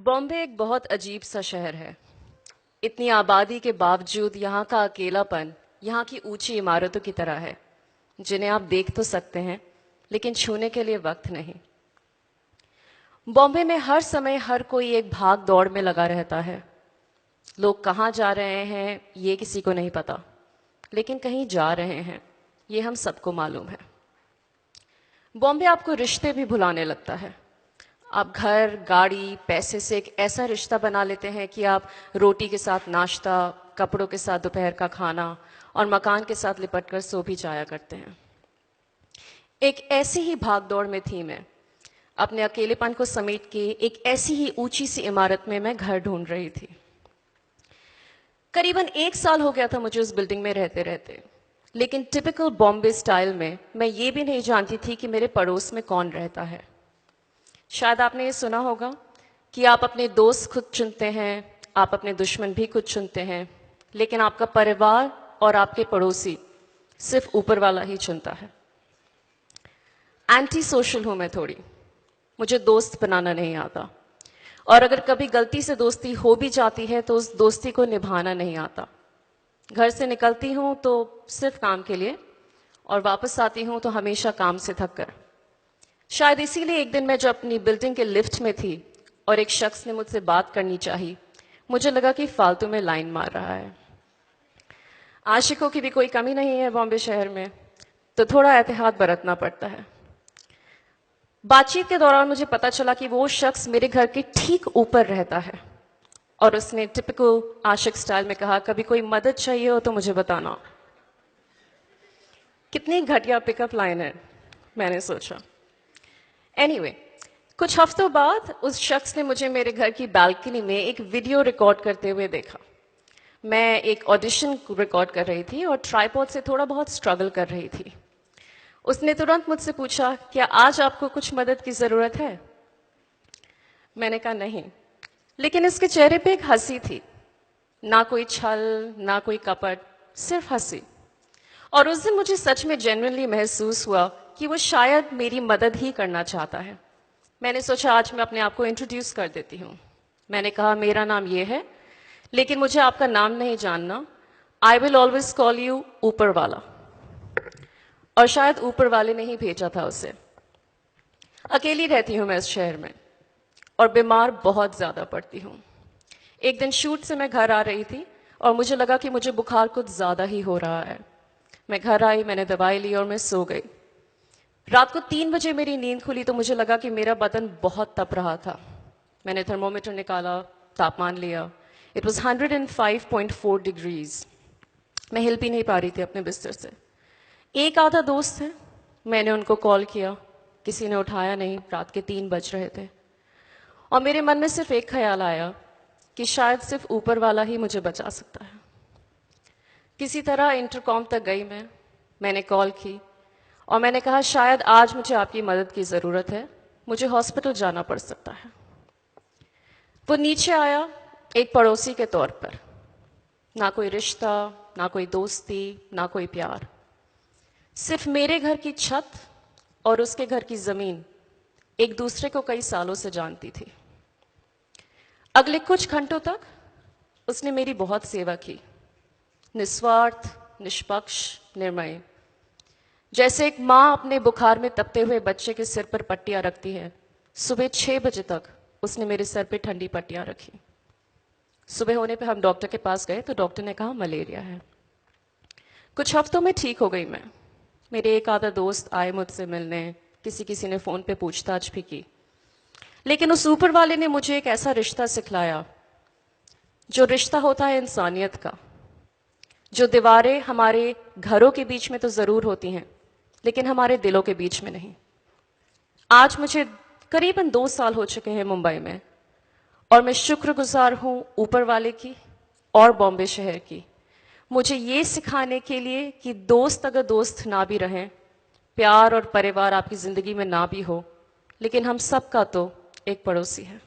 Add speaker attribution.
Speaker 1: बॉम्बे एक बहुत अजीब सा शहर है। इतनी आबादी के बावजूद यहाँ का अकेलापन यहाँ की ऊंची इमारतों की तरह है, जिन्हें आप देख तो सकते हैं लेकिन छूने के लिए वक्त नहीं। बॉम्बे में हर समय हर कोई एक भाग दौड़ में लगा रहता है। लोग कहाँ जा रहे हैं ये किसी को नहीं पता, लेकिन कहीं जा रहे हैं ये हम सबको मालूम है। बॉम्बे आपको रिश्ते भी भुलाने लगता है। आप घर, गाड़ी, पैसे से एक ऐसा रिश्ता बना लेते हैं कि आप रोटी के साथ नाश्ता, कपड़ों के साथ दोपहर का खाना और मकान के साथ लिपट कर सो भी जाया करते हैं। एक ऐसी ही भागदौड़ में थी मैं। अपने अकेलेपन को समेट के एक ऐसी ही ऊंची सी इमारत में मैं घर ढूंढ रही थी। करीबन 1 साल हो गया था मुझे उस बिल्डिंग में रहते रहते, लेकिन टिपिकल बॉम्बे स्टाइल में मैं ये भी नहीं जानती थी कि मेरे पड़ोस में कौन रहता है। शायद आपने ये सुना होगा कि आप अपने दोस्त खुद चुनते हैं, आप अपने दुश्मन भी खुद चुनते हैं, लेकिन आपका परिवार और आपके पड़ोसी सिर्फ ऊपर वाला ही चुनता है। एंटी सोशल हूं मैं थोड़ी, मुझे दोस्त बनाना नहीं आता, और अगर कभी गलती से दोस्ती हो भी जाती है तो उस दोस्ती को निभाना नहीं आता। घर से निकलती हूं तो सिर्फ काम के लिए, और वापस आती हूं तो हमेशा काम से थक कर। शायद इसीलिए एक दिन मैं जब अपनी बिल्डिंग के लिफ्ट में थी और एक शख्स ने मुझसे बात करनी चाहिए, मुझे लगा कि फालतू में लाइन मार रहा है। आशिकों की भी कोई कमी नहीं है बॉम्बे शहर में, तो थोड़ा एहतियात बरतना पड़ता है। बातचीत के दौरान मुझे पता चला कि वो शख्स मेरे घर के ठीक ऊपर रहता है, और उसने टिपिकल आशिक स्टाइल में कहा, कभी कोई मदद चाहिए हो तो मुझे बताना। कितनी घटिया पिकअप लाइन है, मैंने सोचा। एनीवे, कुछ हफ्तों बाद उस शख्स ने मुझे मेरे घर की बालकनी में एक वीडियो रिकॉर्ड करते हुए देखा। मैं एक ऑडिशन रिकॉर्ड कर रही थी और ट्राइपॉड से थोड़ा बहुत स्ट्रगल कर रही थी। उसने तुरंत मुझसे पूछा, क्या आज आपको कुछ मदद की जरूरत है? मैंने कहा नहीं, लेकिन इसके चेहरे पे एक हंसी थी, ना कोई छल, ना कोई कपट, सिर्फ हंसी। और उस दिन मुझे सच में जेन्युइनली महसूस हुआ कि वो शायद मेरी मदद ही करना चाहता है। मैंने सोचा आज मैं अपने आप को इंट्रोड्यूस कर देती हूँ। मैंने कहा, मेरा नाम ये है, लेकिन मुझे आपका नाम नहीं जानना। I will always call you ऊपर वाला। और शायद ऊपर वाले ने ही भेजा था उसे। अकेली रहती हूँ मैं इस शहर में, और बीमार बहुत ज्यादा पड़ती हूँ। एक दिन शूट से मैं घर आ रही थी और मुझे लगा कि मुझे बुखार कुछ ज्यादा ही हो रहा है। मैं घर आई, मैंने दवाई ली और मैं सो गई। रात को 3 बजे मेरी नींद खुली तो मुझे लगा कि मेरा बदन बहुत तप रहा था। मैंने थर्मोमीटर निकाला, तापमान लिया। It was 105.4 degrees. मैं हिल भी नहीं पा रही थी अपने बिस्तर से। एक आधा दोस्त है, मैंने उनको कॉल किया, किसी ने उठाया नहीं। रात के 3 बज रहे थे और मेरे मन में सिर्फ एक ख्याल आया कि शायद सिर्फ ऊपर वाला ही मुझे बचा सकता है। किसी तरह इंटरकॉम तक गई मैंने कॉल की और मैंने कहा, शायद आज मुझे आपकी मदद की ज़रूरत है, मुझे हॉस्पिटल जाना पड़ सकता है। वो नीचे आया एक पड़ोसी के तौर पर। ना कोई रिश्ता, ना कोई दोस्ती, ना कोई प्यार, सिर्फ मेरे घर की छत और उसके घर की ज़मीन एक दूसरे को कई सालों से जानती थी। अगले कुछ घंटों तक उसने मेरी बहुत सेवा की, निस्वार्थ, निष्पक्ष, निर्मय। जैसे एक माँ अपने बुखार में तपते हुए बच्चे के सिर पर पट्टियां रखती है, सुबह 6 बजे तक उसने मेरे सर पे ठंडी पट्टियां रखी। सुबह होने पे हम डॉक्टर के पास गए तो डॉक्टर ने कहा मलेरिया है। कुछ हफ्तों में ठीक हो गई मैं। मेरे एक आधा दोस्त आए मुझसे मिलने, किसी ने फोन पे पूछताछ भी की, लेकिन उस ऊपर वाले ने मुझे एक ऐसा रिश्ता सिखलाया जो रिश्ता होता है इंसानियत का। जो दीवारें हमारे घरों के बीच में तो जरूर होती हैं, लेकिन हमारे दिलों के बीच में नहीं। आज मुझे करीबन 2 साल हो चुके हैं मुंबई में, और मैं शुक्रगुजार हूं ऊपर वाले की और बॉम्बे शहर की, मुझे ये सिखाने के लिए कि दोस्त अगर दोस्त ना भी रहें, प्यार और परिवार आपकी जिंदगी में ना भी हो, लेकिन हम सबका तो एक पड़ोसी है।